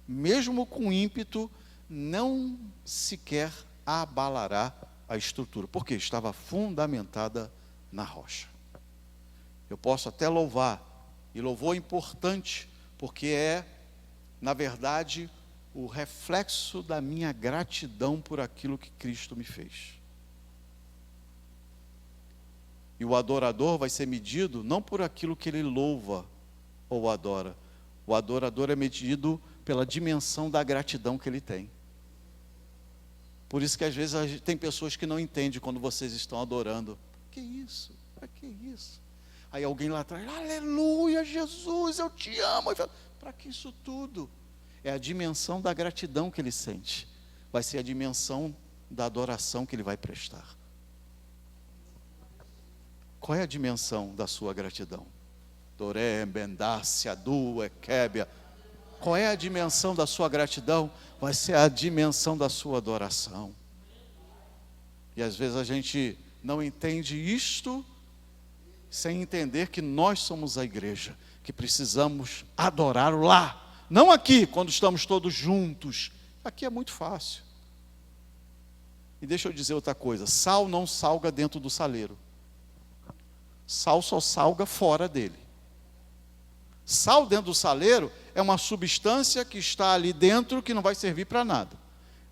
Mesmo com ímpeto, não sequer abalará a estrutura, porque estava fundamentada na rocha. Eu posso até louvar, e louvor é importante, porque é, na verdade, o reflexo da minha gratidão por aquilo que Cristo me fez. E o adorador vai ser medido não por aquilo que ele louva ou adora. O adorador é medido pela dimensão da gratidão que ele tem. Por isso que às vezes tem pessoas que não entendem quando vocês estão adorando. Que isso? Para que isso? Aí alguém lá atrás, aleluia, Jesus, eu te amo. Para que isso tudo? É a dimensão da gratidão que ele sente. Vai ser a dimensão da adoração que ele vai prestar. Qual é a dimensão da sua gratidão? Doré, Bendácia, Du, Ekébia. Qual é a dimensão da sua gratidão? Vai ser a dimensão da sua adoração. E às vezes a gente não entende isto, sem entender que nós somos a igreja, que precisamos adorar lá. Não aqui, quando estamos todos juntos. Aqui é muito fácil. E deixa eu dizer outra coisa. Sal não salga dentro do saleiro. Sal só salga fora dele. Sal dentro do saleiro é uma substância que está ali dentro que não vai servir para nada.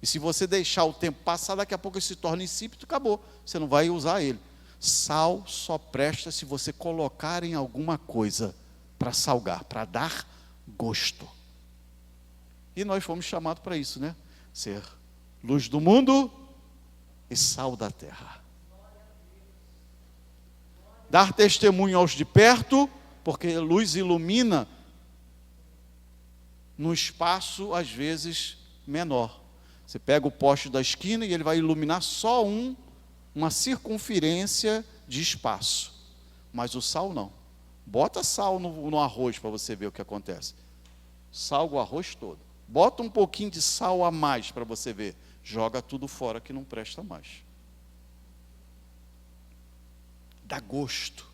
E se você deixar o tempo passar, daqui a pouco ele se torna insípido, acabou. Você não vai usar ele. Sal só presta se você colocar em alguma coisa para salgar, para dar gosto. E nós fomos chamados para isso, né? Ser luz do mundo e sal da terra. Dar testemunho aos de perto, porque luz ilumina num espaço, às vezes, menor. Você pega o poste da esquina e ele vai iluminar só uma circunferência de espaço. Mas o sal não. Bota sal no arroz para você ver o que acontece. Salga o arroz todo. Bota um pouquinho de sal a mais para você ver. Joga tudo fora que não presta mais. Dá gosto.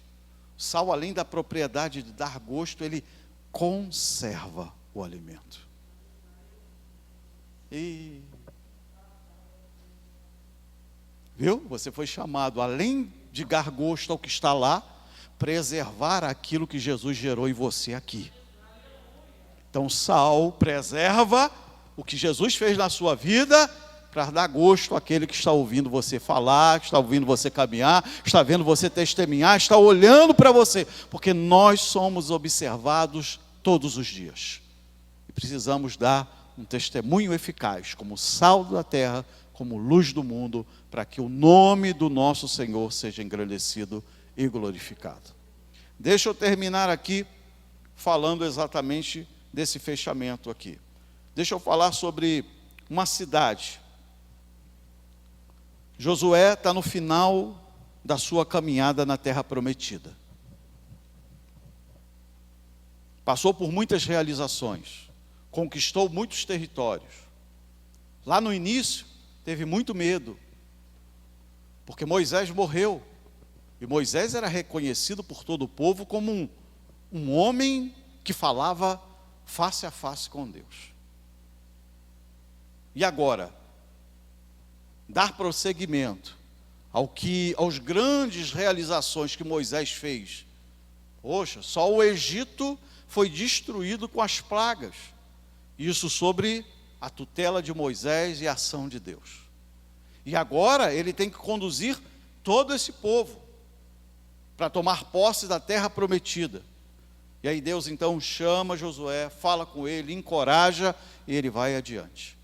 O sal, além da propriedade de dar gosto, ele conserva o alimento. E viu? Você foi chamado, além de dar gosto ao que está lá, preservar aquilo que Jesus gerou em você aqui. Então, sal preserva o que Jesus fez na sua vida, para dar gosto àquele que está ouvindo você falar, que está ouvindo você caminhar, está vendo você testemunhar, está olhando para você, porque nós somos observados todos os dias. E precisamos dar um testemunho eficaz, como sal da terra, como luz do mundo, para que o nome do nosso Senhor seja engrandecido e glorificado. Deixa eu terminar aqui falando exatamente desse fechamento aqui. Deixa eu falar sobre uma cidade. Josué está no final da sua caminhada na Terra Prometida. Passou por muitas realizações, conquistou muitos territórios. Lá no início, teve muito medo, porque Moisés morreu. E Moisés era reconhecido por todo o povo como um homem que falava face a face com Deus. E agora, dar prosseguimento aos grandes realizações que Moisés fez. Poxa, só o Egito foi destruído com as pragas. Isso sobre a tutela de Moisés e a ação de Deus. E agora ele tem que conduzir todo esse povo para tomar posse da terra prometida. E aí Deus então chama Josué, fala com ele, encoraja, e ele vai adiante.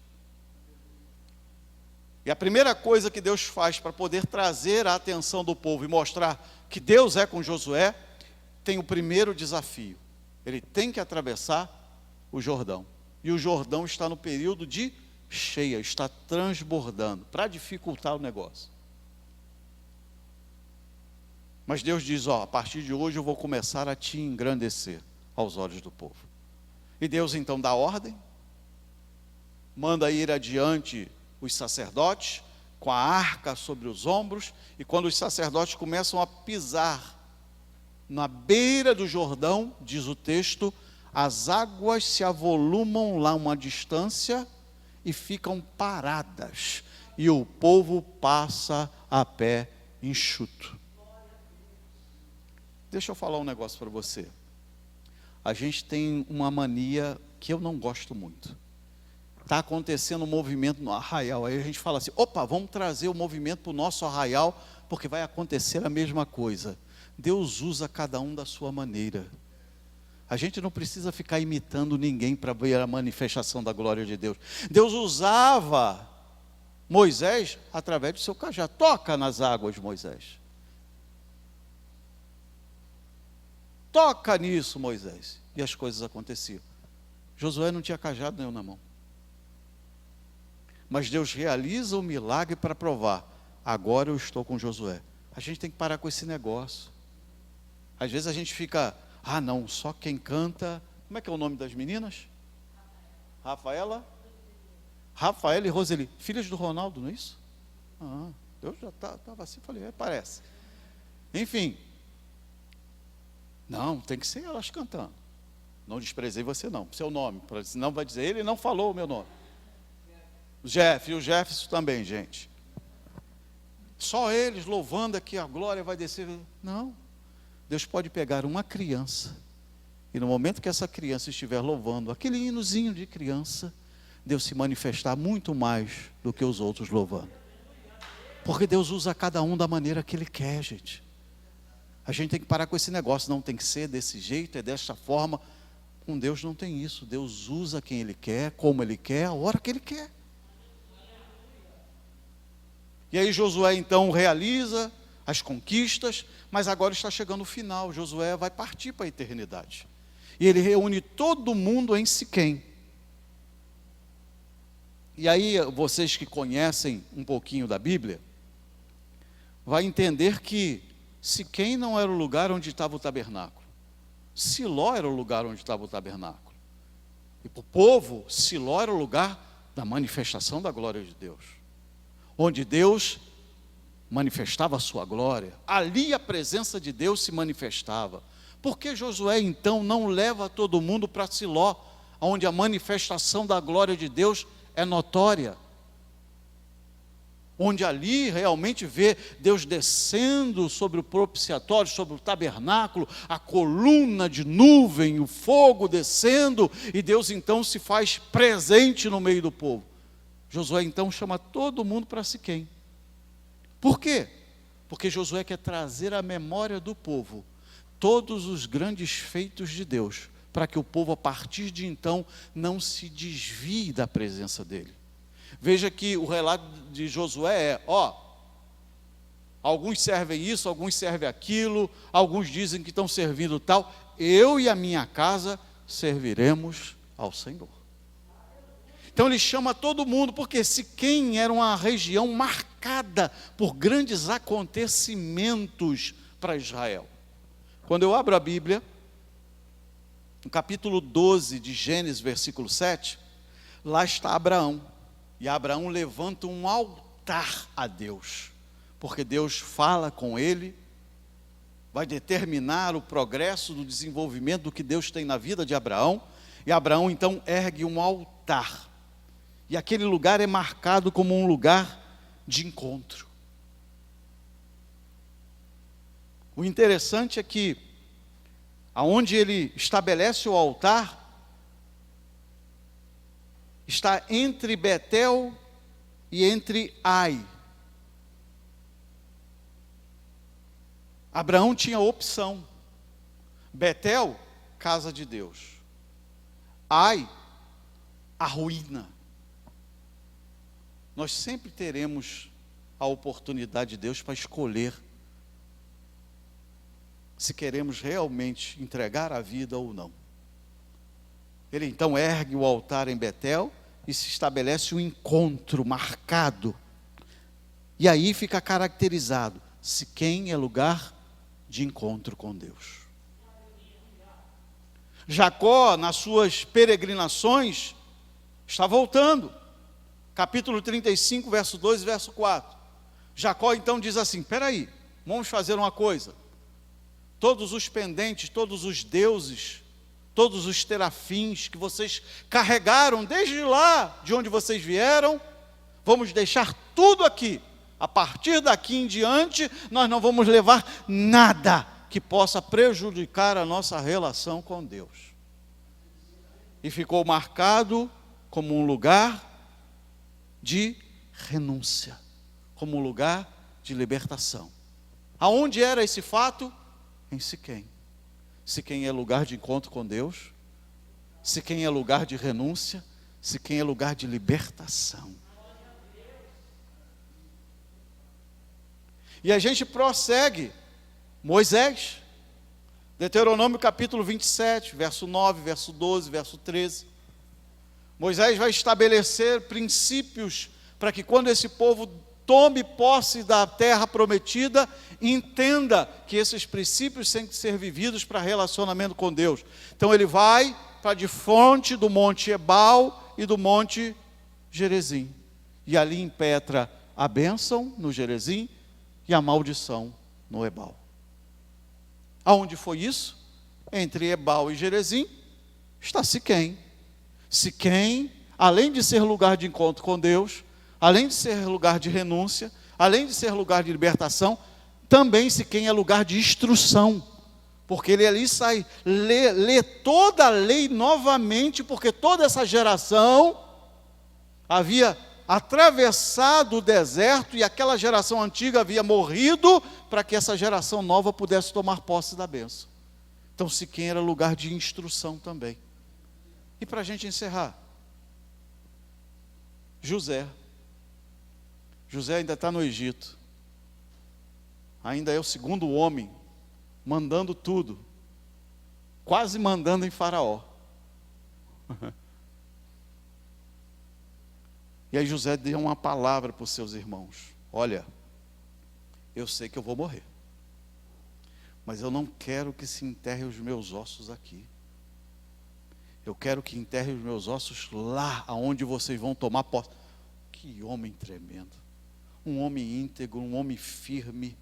E a primeira coisa que Deus faz para poder trazer a atenção do povo e mostrar que Deus é com Josué, tem o primeiro desafio. Ele tem que atravessar o Jordão. E o Jordão está no período de cheia, está transbordando, para dificultar o negócio. Mas Deus diz, a partir de hoje eu vou começar a te engrandecer aos olhos do povo. E Deus então dá ordem, manda ir adiante os sacerdotes, com a arca sobre os ombros, e quando os sacerdotes começam a pisar na beira do Jordão, diz o texto, as águas se avolumam lá uma distância e ficam paradas, e o povo passa a pé enxuto. Deixa eu falar um negócio para você. A gente tem uma mania que eu não gosto muito. Está acontecendo um movimento no arraial, aí a gente fala assim, opa, vamos trazer o movimento para o nosso arraial, porque vai acontecer a mesma coisa. Deus usa cada um da sua maneira. A gente não precisa ficar imitando ninguém para ver a manifestação da glória de Deus. Deus usava Moisés através do seu cajado. Toca nas águas, Moisés. Toca nisso, Moisés. E as coisas aconteciam. Josué não tinha cajado nenhum na mão. Mas Deus realiza o milagre para provar. Agora eu estou com Josué. A gente tem que parar com esse negócio. Às vezes a gente fica, não, só quem canta. Como é que é o nome das meninas? Rafaela e Roseli, filhas do Ronaldo, não é isso? Eu já estava assim, falei, parece. Enfim. Não, tem que ser elas cantando. Não desprezei você não, seu nome, senão vai dizer, ele não falou o meu nome. O Jefferson também, gente. Só eles louvando aqui, a glória vai descer. Não, Deus pode pegar uma criança, e no momento que essa criança estiver louvando, aquele hinozinho de criança, Deus se manifestar muito mais do que os outros louvando. Porque Deus usa cada um da maneira que Ele quer, gente. A gente tem que parar com esse negócio, não tem que ser desse jeito, é desta forma. Com Deus não tem isso, Deus usa quem Ele quer, como Ele quer, a hora que Ele quer. E aí Josué então realiza as conquistas, mas agora está chegando o final, Josué vai partir para a eternidade. E ele reúne todo mundo em Siquém. E aí vocês que conhecem um pouquinho da Bíblia, vai entender que Siquém não era o lugar onde estava o tabernáculo. Siló era o lugar onde estava o tabernáculo. E para o povo, Siló era o lugar da manifestação da glória de Deus. Onde Deus manifestava a sua glória. Ali a presença de Deus se manifestava. Por que Josué então não leva todo mundo para Siló, onde a manifestação da glória de Deus é notória? Onde ali realmente vê Deus descendo sobre o propiciatório, sobre o tabernáculo, a coluna de nuvem, o fogo descendo, e Deus então se faz presente no meio do povo. Josué então chama todo mundo para Siquém. Por quê? Porque Josué quer trazer à memória do povo todos os grandes feitos de Deus, para que o povo a partir de então não se desvie da presença dele. Veja que o relato de Josué alguns servem isso, alguns servem aquilo, alguns dizem que estão servindo tal, eu e a minha casa serviremos ao Senhor. Então ele chama todo mundo, porque Siquém era uma região marcada por grandes acontecimentos para Israel. Quando eu abro a Bíblia, no capítulo 12 de Gênesis, versículo 7, lá está Abraão. E Abraão levanta um altar a Deus, porque Deus fala com ele, vai determinar o progresso do desenvolvimento do que Deus tem na vida de Abraão, e Abraão então ergue um altar, e aquele lugar é marcado como um lugar de encontro. O interessante é que, aonde ele estabelece o altar, está entre Betel e entre Ai. Abraão tinha opção. Betel, casa de Deus. Ai, a ruína. Nós sempre teremos a oportunidade de Deus para escolher se queremos realmente entregar a vida ou não. Ele então ergue o altar em Betel e se estabelece um encontro marcado. E aí fica caracterizado: Siquém é lugar de encontro com Deus. Jacó, nas suas peregrinações, está voltando. Capítulo 35, verso 2 e verso 4. Jacó então diz assim: espera aí, vamos fazer uma coisa. Todos os pendentes, todos os deuses, todos os terafins que vocês carregaram desde lá de onde vocês vieram, vamos deixar tudo aqui. A partir daqui em diante, nós não vamos levar nada que possa prejudicar a nossa relação com Deus. E ficou marcado como um lugar de renúncia, como um lugar de libertação. Aonde era esse fato? Em Siquém. Siquém é lugar de encontro com Deus. Siquém é lugar de renúncia. Siquém é lugar de libertação. E a gente prossegue. Moisés, Deuteronômio capítulo 27, verso 9, verso 12, verso 13. Moisés vai estabelecer princípios para que quando esse povo tome posse da terra prometida, entenda que esses princípios têm que ser vividos para relacionamento com Deus. Então ele vai para de fronte do monte Ebal e do monte Gerezim. E ali impetra a bênção no Gerezim e a maldição no Ebal. Aonde foi isso? Entre Ebal e Gerezim está Siquém. Siquém, além de ser lugar de encontro com Deus, além de ser lugar de renúncia, além de ser lugar de libertação, também Siquém é lugar de instrução, porque ele ali sai, lê toda a lei novamente, porque toda essa geração havia atravessado o deserto, e aquela geração antiga havia morrido, para que essa geração nova pudesse tomar posse da bênção. Então Siquém era lugar de instrução também. E para a gente encerrar, José ainda está no Egito, ainda é o segundo homem, mandando tudo, quase mandando em Faraó. E aí José deu uma palavra para os seus irmãos: olha, eu sei que eu vou morrer, mas eu não quero que se enterre os meus ossos aqui. Eu quero que enterre os meus ossos lá, aonde vocês vão tomar posse. Que homem tremendo. Um homem íntegro, um homem firme,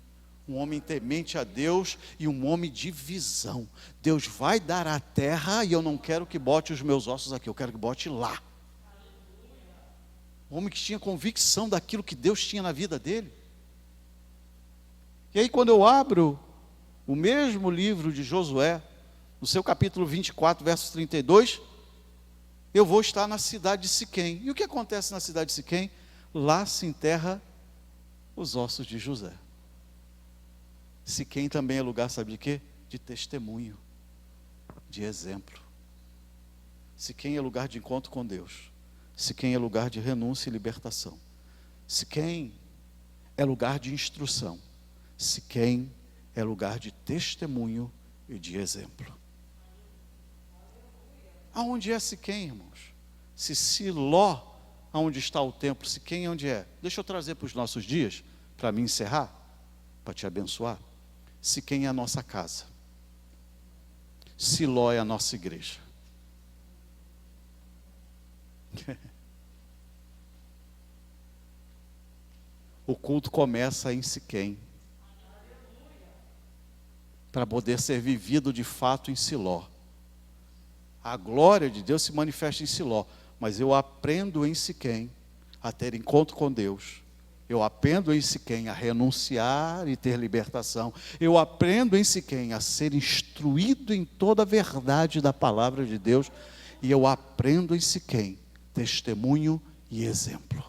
um homem temente a Deus e um homem de visão. Deus vai dar a terra e eu não quero que bote os meus ossos aqui, eu quero que bote lá. Um homem que tinha convicção daquilo que Deus tinha na vida dele. E aí quando eu abro o mesmo livro de Josué, no seu capítulo 24, verso 32, eu vou estar na cidade de Siquém. E o que acontece na cidade de Siquém? Lá se enterra os ossos de José. Siquém também é lugar, sabe de quê? De testemunho, de exemplo. Siquém é lugar de encontro com Deus. Siquém é lugar de renúncia e libertação. Siquém é lugar de instrução. Siquém é lugar de testemunho e de exemplo. Aonde é Siquém, irmãos? Se Siló, onde está o templo, Siquém, onde é? Deixa eu trazer para os nossos dias, para me encerrar, para te abençoar. Siquém é a nossa casa. Siló é a nossa igreja. O culto começa em Siquém, para poder ser vivido de fato em Siló. A glória de Deus se manifesta em Siló, mas eu aprendo em Siquém a ter encontro com Deus. Eu aprendo em Siquém a renunciar e ter libertação. Eu aprendo em Siquém a ser instruído em toda a verdade da palavra de Deus. E eu aprendo em Siquém testemunho e exemplo.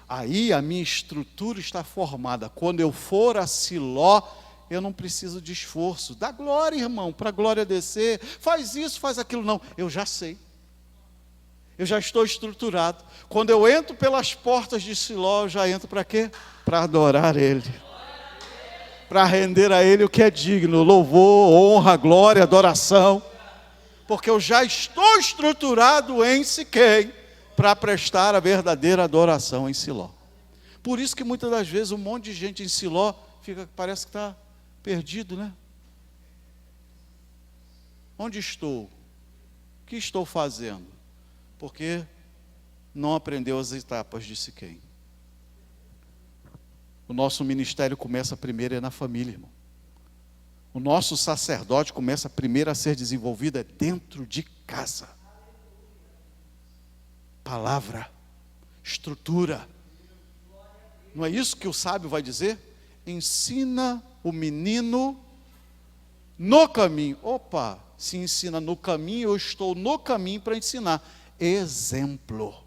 Aí a minha estrutura está formada. Quando eu for a Siló, eu não preciso de esforço. Dá glória, irmão, para a glória descer. Faz isso, faz aquilo. Não, eu já sei. Eu já estou estruturado. Quando eu entro pelas portas de Siló, eu já entro para quê? Para adorar Ele. Para render a Ele o que é digno. Louvor, honra, glória, adoração. Porque eu já estou estruturado em Siquém para prestar a verdadeira adoração em Siló. Por isso que muitas das vezes um monte de gente em Siló parece que está perdido, né? Onde estou? O que estou fazendo? Porque não aprendeu as etapas de Siquém. O nosso ministério começa primeiro na família, irmão. O nosso sacerdote começa primeiro a ser desenvolvido dentro de casa. Palavra, estrutura. Não é isso que o sábio vai dizer? Ensina o menino no caminho. Opa, se ensina no caminho, eu estou no caminho para ensinar. Exemplo,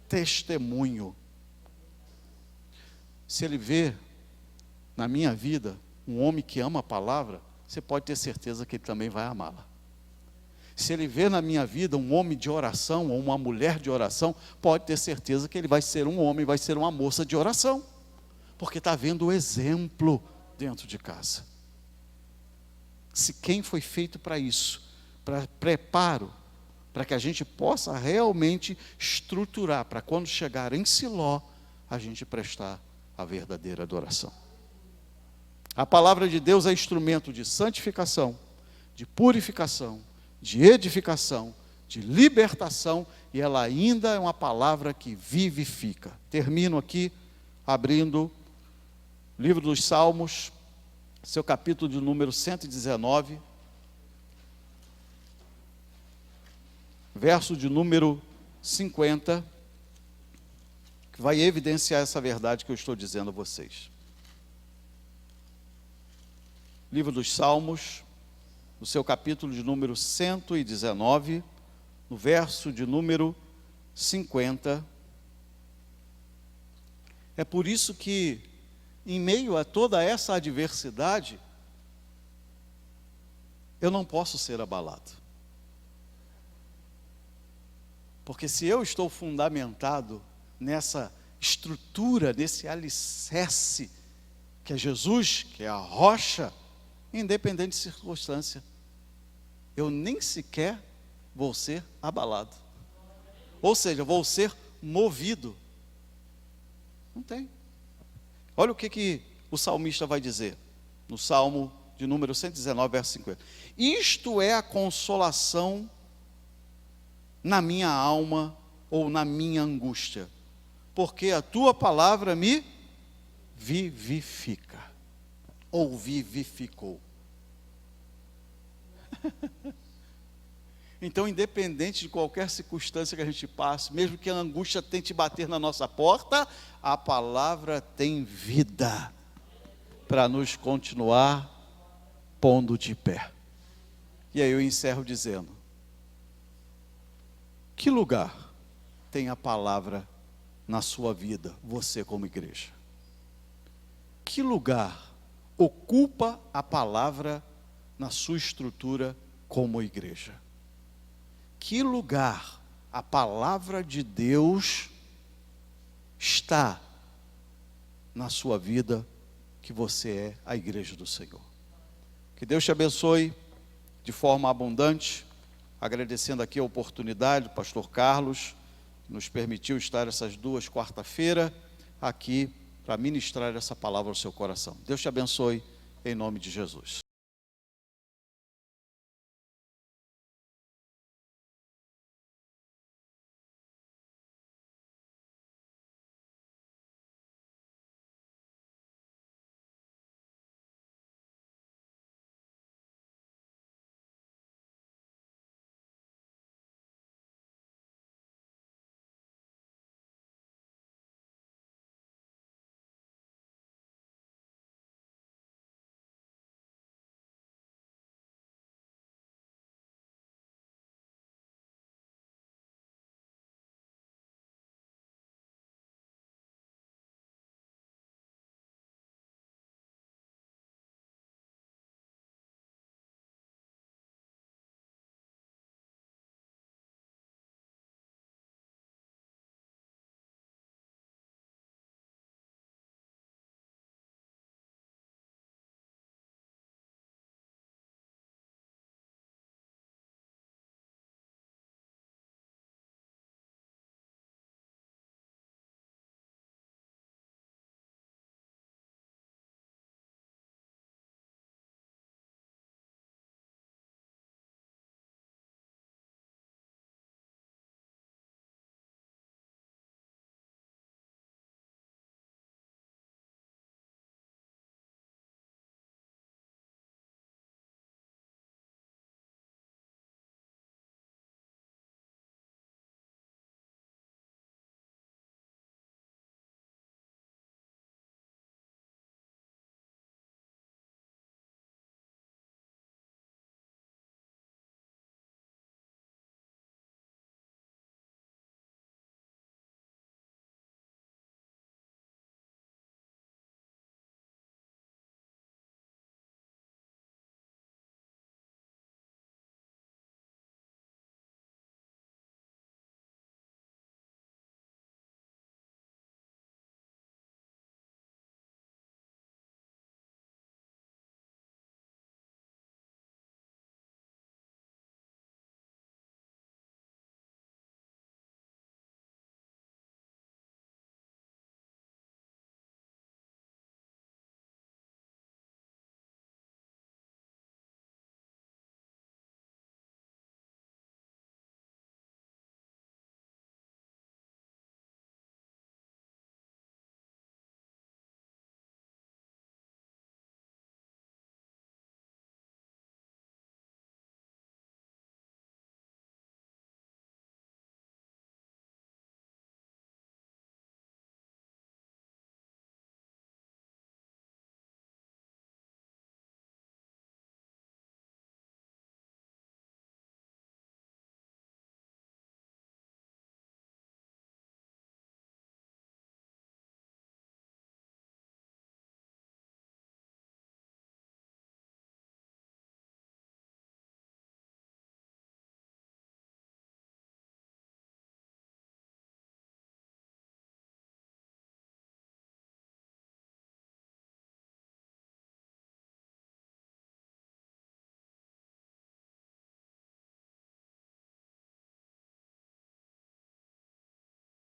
testemunho. Se ele vê na minha vida um homem que ama a palavra, você pode ter certeza que ele também vai amá-la. Se ele vê na minha vida um homem de oração ou uma mulher de oração, pode ter certeza que ele vai ser um homem, vai ser uma moça de oração, porque está vendo o exemplo dentro de casa. Se quem foi feito para isso, para preparo, para que a gente possa realmente estruturar, para quando chegar em Siló, a gente prestar a verdadeira adoração. A palavra de Deus é instrumento de santificação, de purificação, de edificação, de libertação, e ela ainda é uma palavra que vivifica. Termino aqui abrindo o livro dos Salmos, seu capítulo de número 119, verso de número 50, que vai evidenciar essa verdade que eu estou dizendo a vocês. Livro dos Salmos, no seu capítulo de número 119, no verso de número 50. É por isso que, em meio a toda essa adversidade, eu não posso ser abalado. Porque se eu estou fundamentado nessa estrutura, nesse alicerce, que é Jesus, que é a rocha, independente de circunstância, eu nem sequer vou ser abalado. Ou seja, vou ser movido. Não tem. Olha o que o salmista vai dizer, no Salmo de número 119, verso 50. Isto é a consolação na minha alma ou na minha angústia, porque a tua palavra me vivifica, ou vivificou. Então, independente de qualquer circunstância que a gente passe, mesmo que a angústia tente bater na nossa porta, a palavra tem vida para nos continuar pondo de pé. E aí eu encerro dizendo: que lugar tem a palavra na sua vida, você como igreja? Que lugar ocupa a palavra na sua estrutura como igreja? Que lugar a palavra de Deus está na sua vida, que você é a igreja do Senhor? Que Deus te abençoe de forma abundante. agradecendo aqui a oportunidade do pastor Carlos, que nos permitiu estar essas 2 quarta-feiras aqui para ministrar essa palavra ao seu coração. Deus te abençoe, em nome de Jesus.